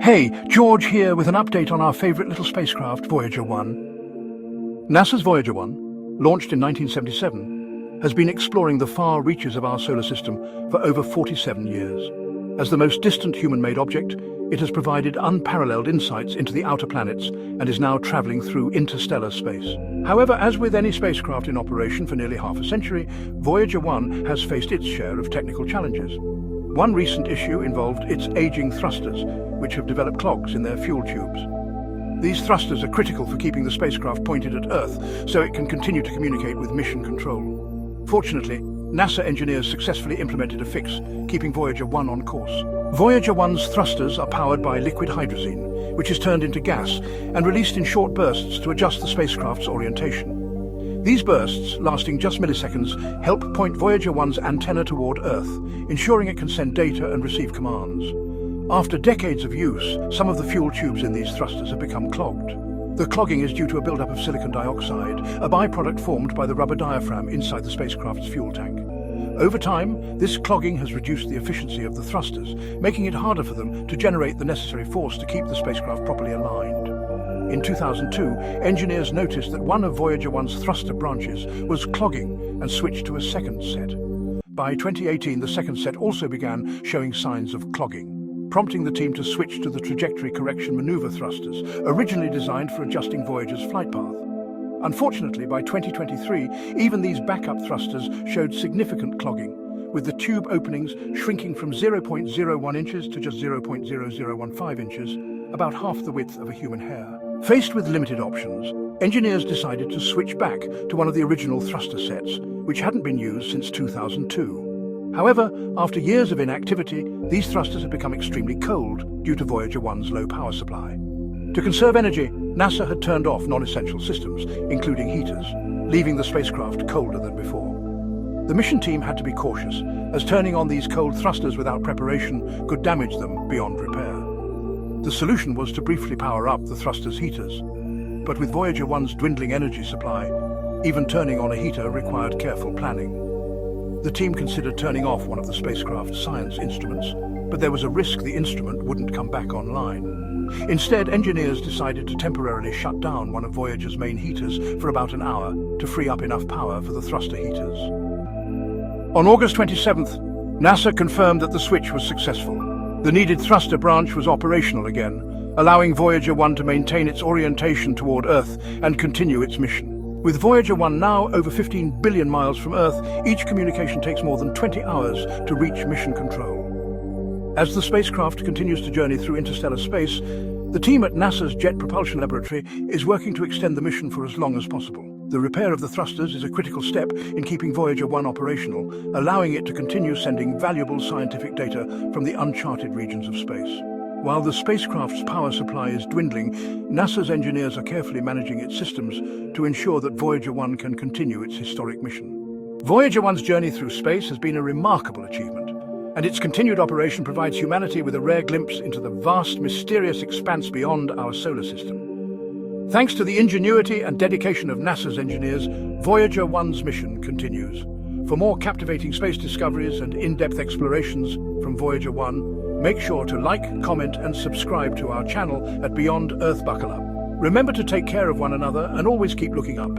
Hey, George here with an update on our favorite little spacecraft, Voyager 1. NASA's Voyager 1, launched in 1977, has been exploring the far reaches of our solar system for over 47 years. As the most distant human-made object, it has provided unparalleled insights into the outer planets and is now traveling through interstellar space. However, as with any spacecraft in operation for nearly half a century, Voyager 1 has faced its share of technical challenges. One recent issue involved its aging thrusters, which have developed clogs in their fuel tubes. These thrusters are critical for keeping the spacecraft pointed at Earth so it can continue to communicate with mission control. Fortunately, NASA engineers successfully implemented a fix, keeping Voyager 1 on course. Voyager 1's thrusters are powered by liquid hydrazine, which is turned into gas and released in short bursts to adjust the spacecraft's orientation. These bursts, lasting just milliseconds, help point Voyager 1's antenna toward Earth, ensuring it can send data and receive commands. After decades of use, some of the fuel tubes in these thrusters have become clogged. The clogging is due to a buildup of silicon dioxide, a byproduct formed by the rubber diaphragm inside the spacecraft's fuel tank. Over time, this clogging has reduced the efficiency of the thrusters, making it harder for them to generate the necessary force to keep the spacecraft properly aligned. In 2002, engineers noticed that one of Voyager 1's thruster branches was clogging and switched to a second set. By 2018, the second set also began showing signs of clogging, prompting the team to switch to the trajectory correction maneuver thrusters, originally designed for adjusting Voyager's flight path. Unfortunately, by 2023, even these backup thrusters showed significant clogging, with the tube openings shrinking from 0.01 inches to just 0.0015 inches, about half the width of a human hair. Faced with limited options, engineers decided to switch back to one of the original thruster sets, which hadn't been used since 2002. However, after years of inactivity, these thrusters had become extremely cold due to Voyager 1's low power supply. To conserve energy, NASA had turned off non-essential systems, including heaters, leaving the spacecraft colder than before. The mission team had to be cautious, as turning on these cold thrusters without preparation could damage them beyond repair. The solution was to briefly power up the thrusters' heaters, but with Voyager 1's dwindling energy supply, even turning on a heater required careful planning. The team considered turning off one of the spacecraft's science instruments, but there was a risk the instrument wouldn't come back online. Instead, engineers decided to temporarily shut down one of Voyager's main heaters for about an hour to free up enough power for the thruster heaters. On August 27th, NASA confirmed that the switch was successful. The needed thruster branch was operational again, allowing Voyager 1 to maintain its orientation toward Earth and continue its mission. With Voyager 1 now over 15 billion miles from Earth, each communication takes more than 20 hours to reach mission control. As the spacecraft continues to journey through interstellar space, the team at NASA's Jet Propulsion Laboratory is working to extend the mission for as long as possible. The repair of the thrusters is a critical step in keeping Voyager 1 operational, allowing it to continue sending valuable scientific data from the uncharted regions of space. While the spacecraft's power supply is dwindling, NASA's engineers are carefully managing its systems to ensure that Voyager 1 can continue its historic mission. Voyager 1's journey through space has been a remarkable achievement, and its continued operation provides humanity with a rare glimpse into the vast, mysterious expanse beyond our solar system. Thanks to the ingenuity and dedication of NASA's engineers, Voyager 1's mission continues. For more captivating space discoveries and in-depth explorations from Voyager 1, make sure to like, comment and subscribe to our channel at BeyondEarthBuckleUp. Remember to take care of one another and always keep looking up.